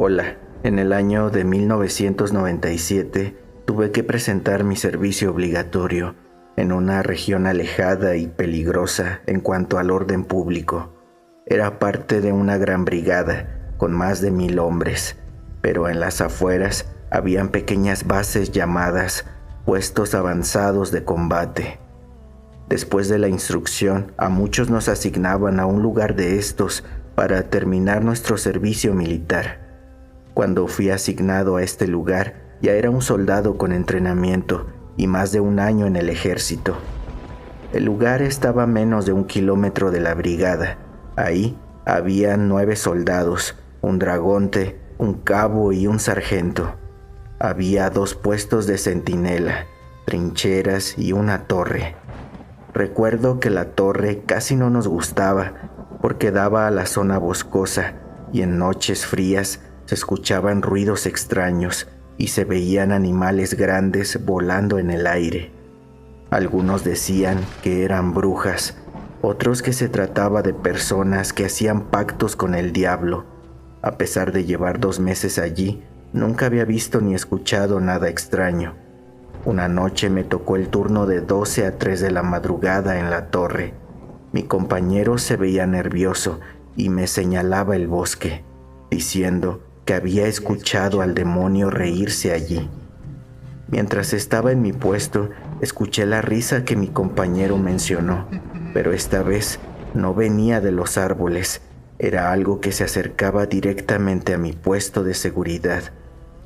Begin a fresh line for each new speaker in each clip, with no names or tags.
Hola, en el año de 1997 tuve que presentar mi servicio obligatorio en una región alejada y peligrosa en cuanto al orden público. Era parte de una gran brigada con más de 1000 hombres, pero en las afueras habían pequeñas bases llamadas puestos avanzados de combate. Después de la instrucción, a muchos nos asignaban a un lugar de estos para terminar nuestro servicio militar. Cuando fui asignado a este lugar, ya era un soldado con entrenamiento y más de un año en el ejército. El lugar estaba a menos de 1 kilómetro de la brigada. Ahí había 9 soldados, un dragonte, un cabo y un sargento. Había 2 puestos de centinela, trincheras y una torre. Recuerdo que la torre casi no nos gustaba porque daba a la zona boscosa y en noches frías se escuchaban ruidos extraños y se veían animales grandes volando en el aire. Algunos decían que eran brujas, otros que se trataba de personas que hacían pactos con el diablo. A pesar de llevar 2 meses allí, nunca había visto ni escuchado nada extraño. Una noche me tocó el turno de 12 a 3 de la madrugada en la torre. Mi compañero se veía nervioso y me señalaba el bosque, diciendo que había escuchado al demonio reírse allí. Mientras estaba en mi puesto, escuché la risa que mi compañero mencionó, pero esta vez no venía de los árboles, era algo que se acercaba directamente a mi puesto de seguridad.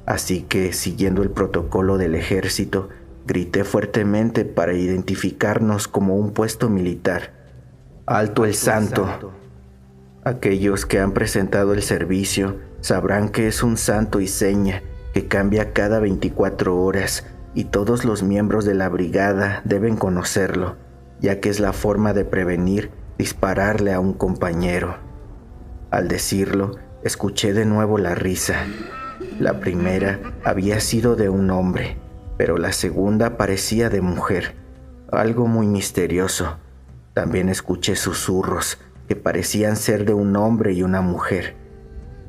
Así que, siguiendo el protocolo del ejército, grité fuertemente para identificarnos como un puesto militar. ¡Alto el santo! Aquellos que han presentado el servicio sabrán que es un santo y seña que cambia cada 24 horas y todos los miembros de la brigada deben conocerlo, ya que es la forma de prevenir dispararle a un compañero. Al decirlo, escuché de nuevo la risa. La primera había sido de un hombre, pero la segunda parecía de mujer, algo muy misterioso. También escuché susurros que parecían ser de un hombre y una mujer.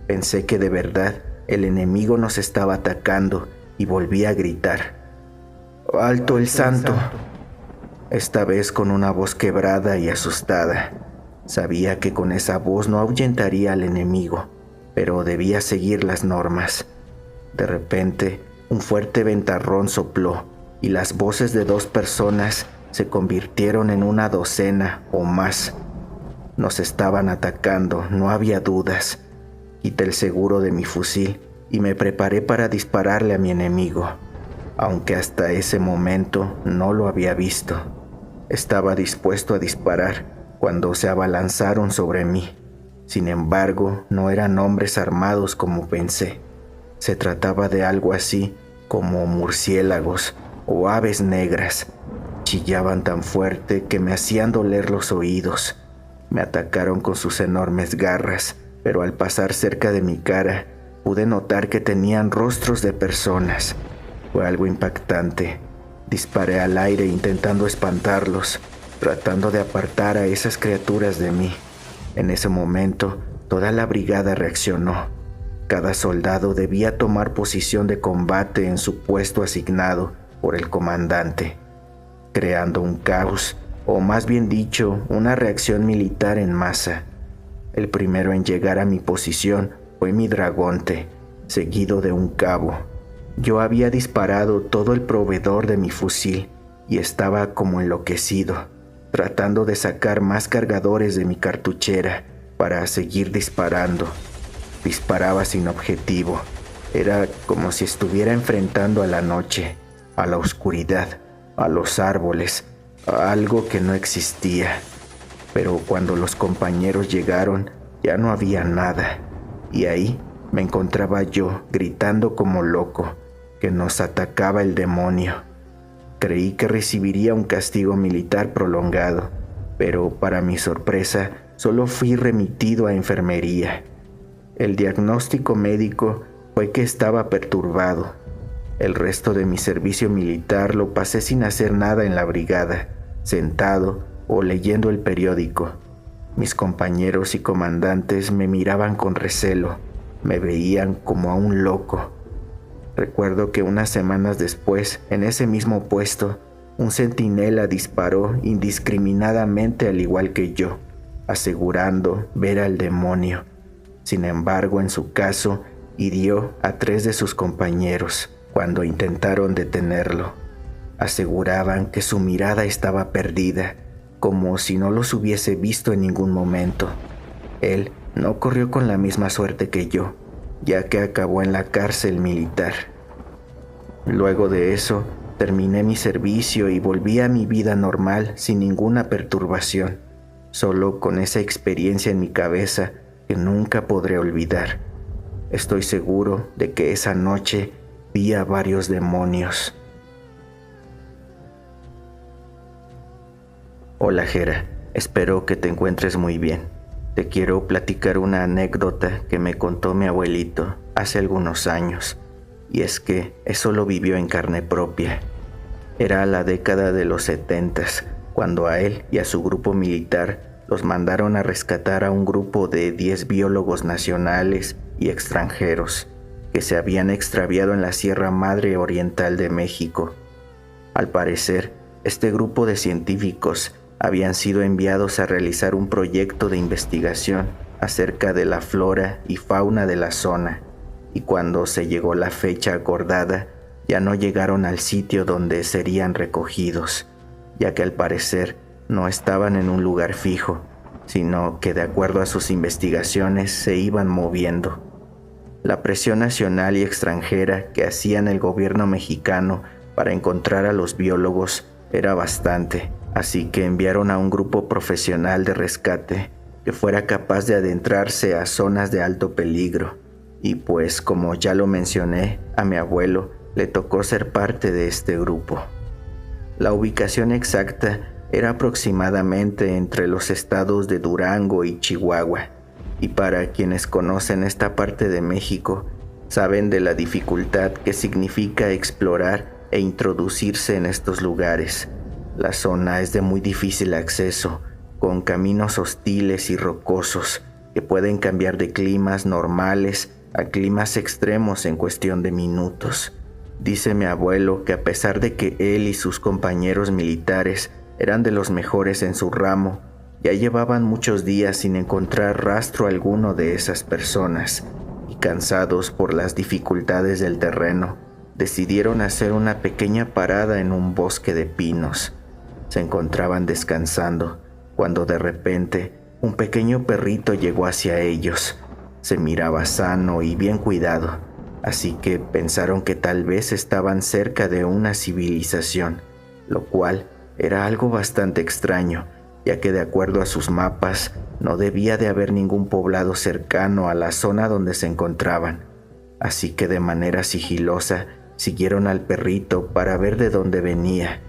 Pensé que de verdad el enemigo nos estaba atacando y volví a gritar: ¡Alto el santo! Esta vez con una voz quebrada y asustada. Sabía que con esa voz no ahuyentaría al enemigo, pero debía seguir las normas. De repente, un fuerte ventarrón sopló y las voces de 2 personas se convirtieron en una docena o más. Nos estaban atacando, no había dudas. Quité el seguro de mi fusil y me preparé para dispararle a mi enemigo, aunque hasta ese momento no lo había visto. Estaba dispuesto a disparar cuando se abalanzaron sobre mí. Sin embargo, no eran hombres armados como pensé. Se trataba de algo así como murciélagos o aves negras. Chillaban tan fuerte que me hacían doler los oídos. Me atacaron con sus enormes garras, pero al pasar cerca de mi cara, pude notar que tenían rostros de personas. Fue algo impactante. Disparé al aire intentando espantarlos, tratando de apartar a esas criaturas de mí. En ese momento, toda la brigada reaccionó. Cada soldado debía tomar posición de combate en su puesto asignado por el comandante, creando un caos, o más bien dicho, una reacción militar en masa. El primero en llegar a mi posición fue mi dragonte, seguido de un cabo. Yo había disparado todo el proveedor de mi fusil y estaba como enloquecido, tratando de sacar más cargadores de mi cartuchera para seguir disparando. Disparaba sin objetivo. Era como si estuviera enfrentando a la noche, a la oscuridad, a los árboles, a algo que no existía. Pero cuando los compañeros llegaron, ya no había nada. Y ahí me encontraba yo gritando como loco que nos atacaba el demonio. Creí que recibiría un castigo militar prolongado, pero para mi sorpresa solo fui remitido a enfermería. El diagnóstico médico fue que estaba perturbado. El resto de mi servicio militar lo pasé sin hacer nada en la brigada, sentado o leyendo el periódico. Mis compañeros y comandantes me miraban con recelo. Me veían como a un loco. Recuerdo que unas semanas después, en ese mismo puesto, un centinela disparó indiscriminadamente al igual que yo, asegurando ver al demonio. Sin embargo, en su caso, hirió a 3 de sus compañeros cuando intentaron detenerlo. Aseguraban que su mirada estaba perdida, como si no los hubiese visto en ningún momento. Él no corrió con la misma suerte que yo, ya que acabó en la cárcel militar. Luego de eso, terminé mi servicio y volví a mi vida normal sin ninguna perturbación, solo con esa experiencia en mi cabeza que nunca podré olvidar. Estoy seguro de que esa noche vi a varios demonios. Hola Jera, espero que te encuentres muy bien. Te quiero platicar una anécdota que me contó mi abuelito hace algunos años, y es que eso lo vivió en carne propia. Era la década de los 70s, cuando a él y a su grupo militar los mandaron a rescatar a un grupo de 10 biólogos nacionales y extranjeros que se habían extraviado en la Sierra Madre Oriental de México. Al parecer, este grupo de científicos habían sido enviados a realizar un proyecto de investigación acerca de la flora y fauna de la zona, y cuando se llegó la fecha acordada, ya no llegaron al sitio donde serían recogidos, ya que al parecer no estaban en un lugar fijo, sino que de acuerdo a sus investigaciones se iban moviendo. La presión nacional y extranjera que hacían el gobierno mexicano para encontrar a los biólogos era bastante, así que enviaron a un grupo profesional de rescate que fuera capaz de adentrarse a zonas de alto peligro. Y pues, como ya lo mencioné, a mi abuelo le tocó ser parte de este grupo. La ubicación exacta era aproximadamente entre los estados de Durango y Chihuahua, y para quienes conocen esta parte de México, saben de la dificultad que significa explorar e introducirse en estos lugares. La zona es de muy difícil acceso, con caminos hostiles y rocosos que pueden cambiar de climas normales a climas extremos en cuestión de minutos. Dice mi abuelo que a pesar de que él y sus compañeros militares eran de los mejores en su ramo, ya llevaban muchos días sin encontrar rastro alguno de esas personas, y cansados por las dificultades del terreno, decidieron hacer una pequeña parada en un bosque de pinos. Se encontraban descansando cuando de repente un pequeño perrito llegó hacia ellos. Se miraba sano y bien cuidado, así que pensaron que tal vez estaban cerca de una civilización, lo cual era algo bastante extraño, ya que de acuerdo a sus mapas no debía de haber ningún poblado cercano a la zona donde se encontraban. Así que de manera sigilosa siguieron al perrito para ver de dónde venía,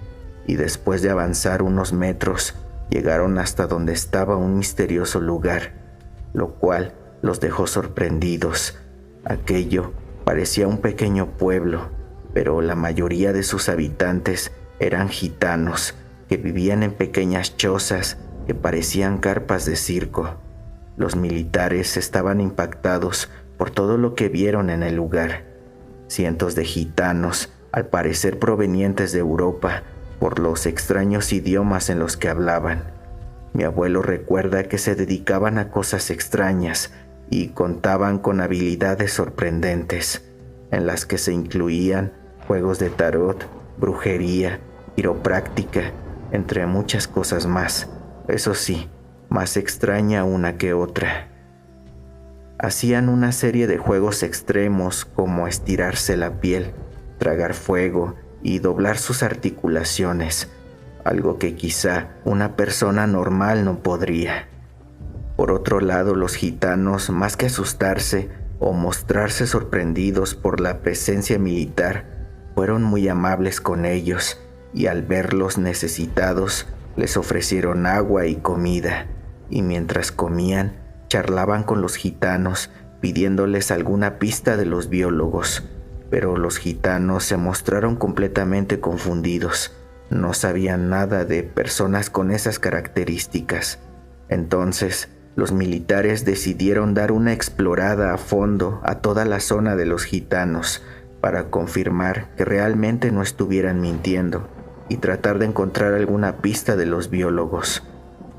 y después de avanzar unos metros llegaron hasta donde estaba un misterioso lugar, lo cual los dejó sorprendidos. Aquello parecía un pequeño pueblo, pero la mayoría de sus habitantes eran gitanos que vivían en pequeñas chozas que parecían carpas de circo. Los militares estaban impactados por todo lo que vieron en el lugar. Cientos de gitanos, al parecer provenientes de Europa, por los extraños idiomas en los que hablaban. Mi abuelo recuerda que se dedicaban a cosas extrañas y contaban con habilidades sorprendentes, en las que se incluían juegos de tarot, brujería, quiropráctica, entre muchas cosas más. Eso sí, más extraña una que otra. Hacían una serie de juegos extremos como estirarse la piel, tragar fuego y doblar sus articulaciones, algo que quizá una persona normal no podría. Por otro lado, los gitanos, más que asustarse o mostrarse sorprendidos por la presencia militar, fueron muy amables con ellos y al verlos necesitados les ofrecieron agua y comida, y mientras comían charlaban con los gitanos pidiéndoles alguna pista de los biólogos, pero los gitanos se mostraron completamente confundidos. No sabían nada de personas con esas características. Entonces los militares decidieron dar una explorada a fondo a toda la zona de los gitanos para confirmar que realmente no estuvieran mintiendo y tratar de encontrar alguna pista de los biólogos.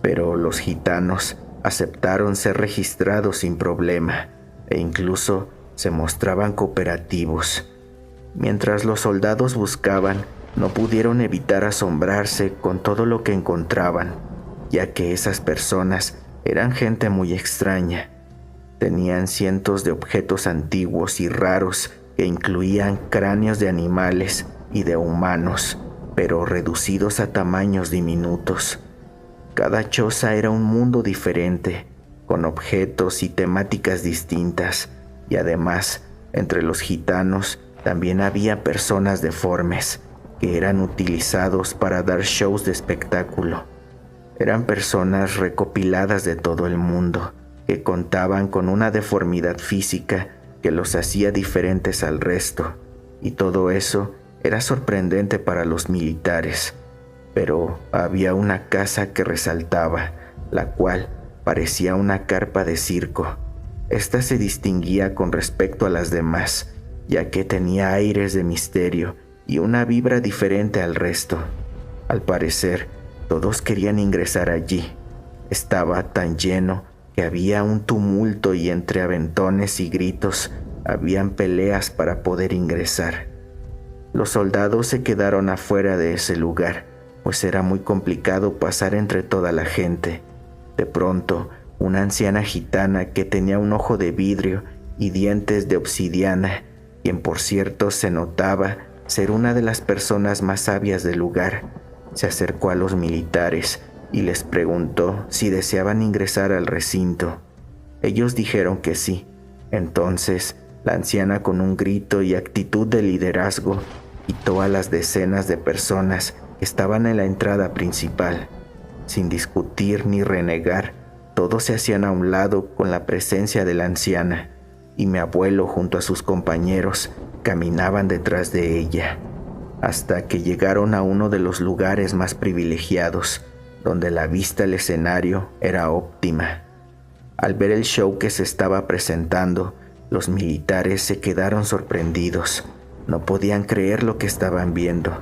Pero los gitanos aceptaron ser registrados sin problema e incluso se mostraban cooperativos. Mientras los soldados buscaban, no pudieron evitar asombrarse con todo lo que encontraban, ya que esas personas eran gente muy extraña. Tenían cientos de objetos antiguos y raros que incluían cráneos de animales y de humanos, pero reducidos a tamaños diminutos. Cada choza era un mundo diferente, con objetos y temáticas distintas, y además, entre los gitanos también había personas deformes que eran utilizados para dar shows de espectáculo. Eran personas recopiladas de todo el mundo, que contaban con una deformidad física que los hacía diferentes al resto, y todo eso era sorprendente para los militares. Pero había una casa que resaltaba, la cual parecía una carpa de circo. Esta se distinguía con respecto a las demás, ya que tenía aires de misterio y una vibra diferente al resto. Al parecer, todos querían ingresar allí. Estaba tan lleno que había un tumulto y entre aventones y gritos habían peleas para poder ingresar. Los soldados se quedaron afuera de ese lugar, pues era muy complicado pasar entre toda la gente. De pronto, una anciana gitana que tenía un ojo de vidrio y dientes de obsidiana, quien por cierto se notaba ser una de las personas más sabias del lugar, se acercó a los militares y les preguntó si deseaban ingresar al recinto. Ellos dijeron que sí. Entonces, la anciana, con un grito y actitud de liderazgo, quitó a las decenas de personas que estaban en la entrada principal. Sin discutir ni renegar, todos se hacían a un lado con la presencia de la anciana, y mi abuelo junto a sus compañeros caminaban detrás de ella, hasta que llegaron a uno de los lugares más privilegiados, donde la vista al escenario era óptima. Al ver el show que se estaba presentando, los militares se quedaron sorprendidos. No podían creer lo que estaban viendo.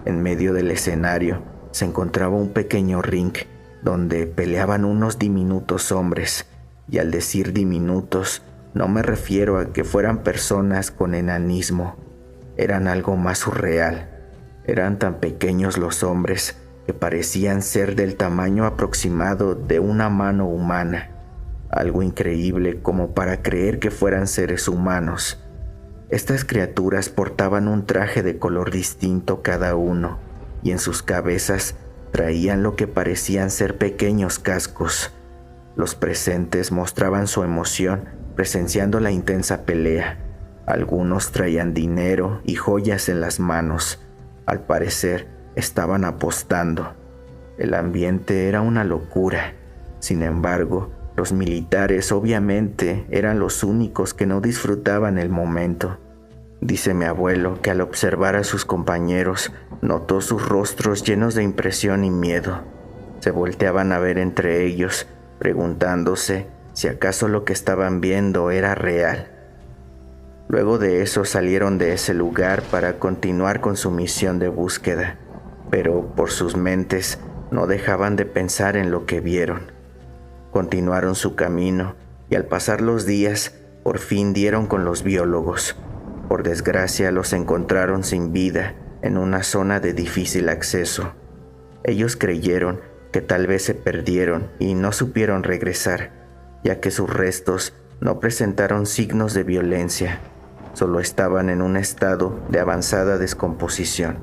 En medio del escenario se encontraba un pequeño ring donde peleaban unos diminutos hombres, y al decir diminutos no me refiero a que fueran personas con enanismo. Eran algo más surreal. Eran tan pequeños los hombres que parecían ser del tamaño aproximado de una mano humana. Algo increíble como para creer que fueran seres humanos. Estas criaturas portaban un traje de color distinto cada uno, y en sus cabezas traían lo que parecían ser pequeños cascos. Los presentes mostraban su emoción presenciando la intensa pelea. Algunos traían dinero y joyas en las manos. Al parecer, estaban apostando. El ambiente era una locura. Sin embargo, los militares obviamente eran los únicos que no disfrutaban el momento. Dice mi abuelo que al observar a sus compañeros, notó sus rostros llenos de impresión y miedo. Se volteaban a ver entre ellos, preguntándose si acaso lo que estaban viendo era real. Luego de eso salieron de ese lugar para continuar con su misión de búsqueda, pero por sus mentes no dejaban de pensar en lo que vieron. Continuaron su camino y al pasar los días, por fin dieron con los biólogos. Por desgracia, los encontraron sin vida en una zona de difícil acceso. Ellos creyeron que tal vez se perdieron y no supieron regresar, ya que sus restos no presentaron signos de violencia, solo estaban en un estado de avanzada descomposición.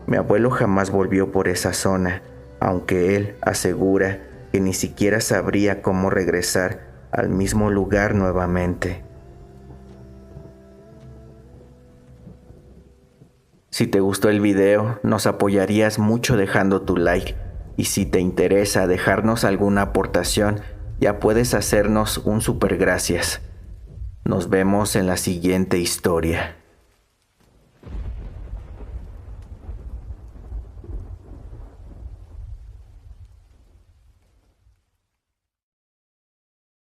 Mi abuelo jamás volvió por esa zona, aunque él asegura que ni siquiera sabría cómo regresar al mismo lugar nuevamente. Si te gustó el video, nos apoyarías mucho dejando tu like, y si te interesa dejarnos alguna aportación, ya puedes hacernos un super gracias. Nos vemos en la siguiente historia.